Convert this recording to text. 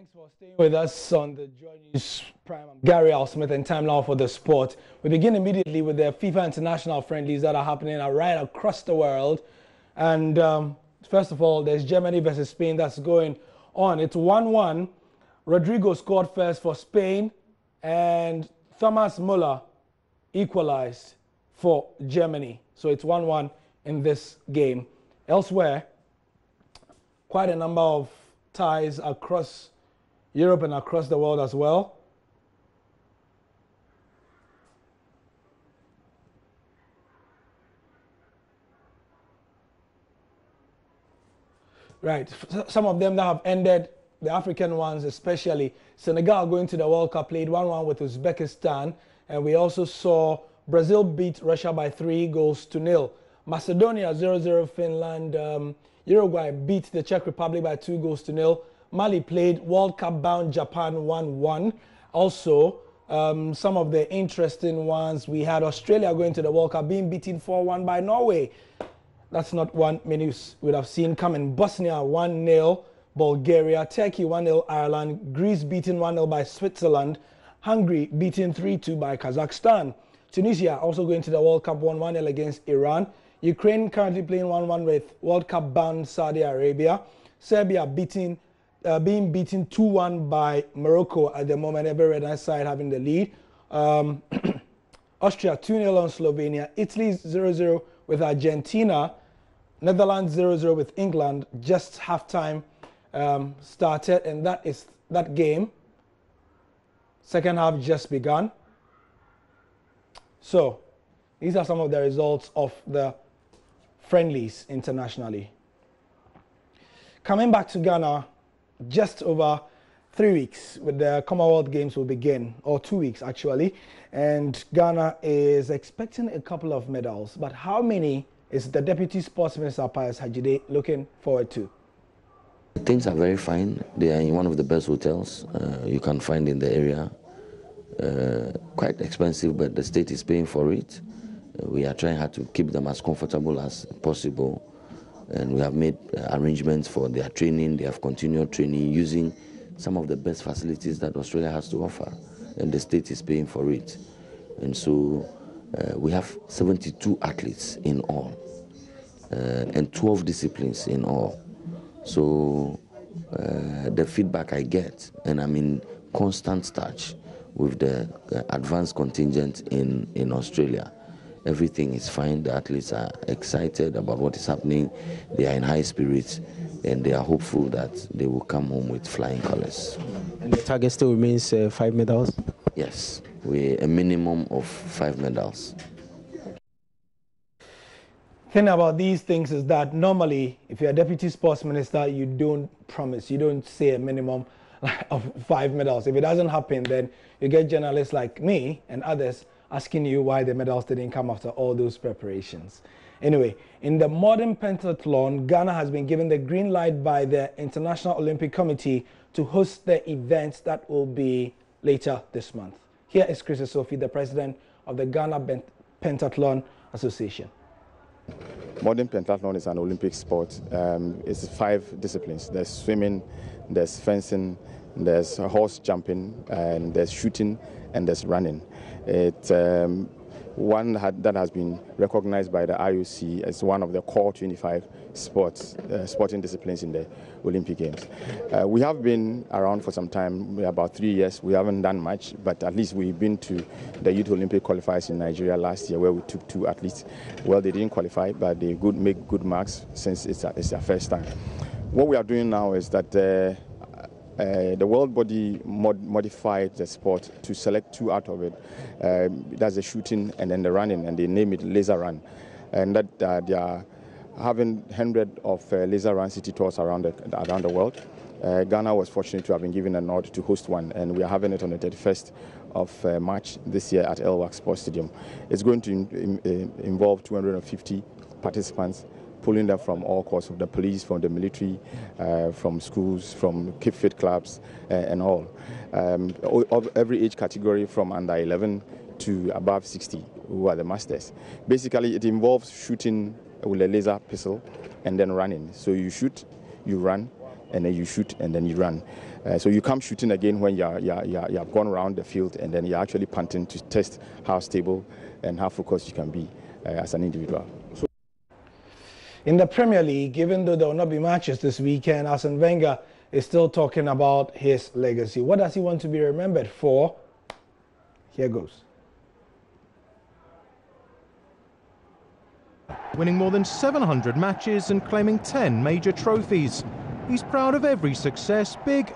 Thanks for staying with us on the Joy News Prime. I'm Gary Al Smith, and time now for the sport. We begin immediately with the FIFA international friendlies that are happening right across the world. And first of all, there's Germany versus Spain that's going on. It's 1-1. Rodrigo scored first for Spain, and Thomas Müller equalized for Germany. So it's 1-1 in this game. Elsewhere, quite a number of ties across Europe and across the world as well. Right, some of them that have ended, the African ones especially. Senegal going to the World Cup, played 1-1 with Uzbekistan, and we also saw Brazil beat Russia by 3-0. Macedonia 0-0 Finland. Uruguay beat the Czech Republic by 2-0. Mali played World Cup bound Japan 1-1. Also, some of the interesting ones, we had Australia going to the World Cup being beaten 4-1 by Norway. That's not one many would have seen coming. Bosnia 1-0 Bulgaria. Turkey 1-0 Ireland. Greece beaten 1-0 by Switzerland. Hungary beaten 3-2 by Kazakhstan. Tunisia also going to the World Cup 1-0 against Iran. Ukraine currently playing 1-1 with World Cup bound Saudi Arabia. Serbia being beaten 2-1 by Morocco at the moment. Every red eye side having the lead. Austria 2-0 on Slovenia. Italy 0-0 with Argentina. Netherlands 0-0 with England. Just halftime started, and that is that game. Second half just begun. So these are some of the results of the friendlies internationally. Coming back to Ghana, just over 3 weeks with the Commonwealth Games will begin, or 2 weeks actually, and Ghana is expecting a couple of medals. But how many is the Deputy Sports Minister Pius Hajide looking forward to? Things are very fine. They are in one of the best hotels you can find in the area. Quite expensive, but the state is paying for it. We are trying hard to keep them as comfortable as possible, and we have made arrangements for their training. They have continued training using some of the best facilities that Australia has to offer, and the state is paying for it. And so we have 72 athletes in all, and 12 disciplines in all. So the feedback I get, and I'm in constant touch with the advanced contingent in Australia. Everything is fine. The athletes are excited about what is happening. They are in high spirits, and they are hopeful that they will come home with flying colors. And the target still remains 5 medals? Yes, a minimum of 5 medals. Thing about these things is that normally, if you're a Deputy Sports Minister, you don't promise, you don't say a minimum of 5 medals. If it doesn't happen, then you get journalists like me and others asking you why the medals didn't come after all those preparations. Anyway, in the modern pentathlon, Ghana has been given the green light by the International Olympic Committee to host the event that will be later this month. Here is Chris Sophie, the president of the Ghana Pentathlon Association. Modern pentathlon is an Olympic sport. It's 5 disciplines. There's swimming, there's fencing, there's horse jumping, and there's shooting, and there's running. It's one that has been recognized by the IOC as one of the core 25 sporting disciplines in the Olympic Games. We have been around for some time, about 3 years. We haven't done much, but at least we've been to the Youth Olympic qualifiers in Nigeria last year, where we took 2 athletes. Well, they didn't qualify, but they make good marks since it's their first time. What we are doing now is that the world body modified the sport to select 2 out of it. That's the shooting and then the running, and they name it Laser Run. And that they are having hundreds of Laser Run city tours around the world. Ghana was fortunate to have been given a nod to host one, and we are having it on the 31st of March this year at Elwak Sports Stadium. It's going to involve 250 participants, pulling them from all corps of the police, from the military, from schools, from Keep Fit clubs, and all. Of every age category from under 11 to above 60, who are the masters. Basically, it involves shooting with a laser pistol and then running. So you shoot, you run, and then you shoot, and then you run. So you come shooting again when you have gone around the field, and then you're actually punting to test how stable and how focused you can be as an individual. In the Premier League, even though there will not be matches this weekend, Arsene Wenger is still talking about his legacy. What does he want to be remembered for? Here goes. Winning more than 700 matches and claiming 10 major trophies. He's proud of every success, big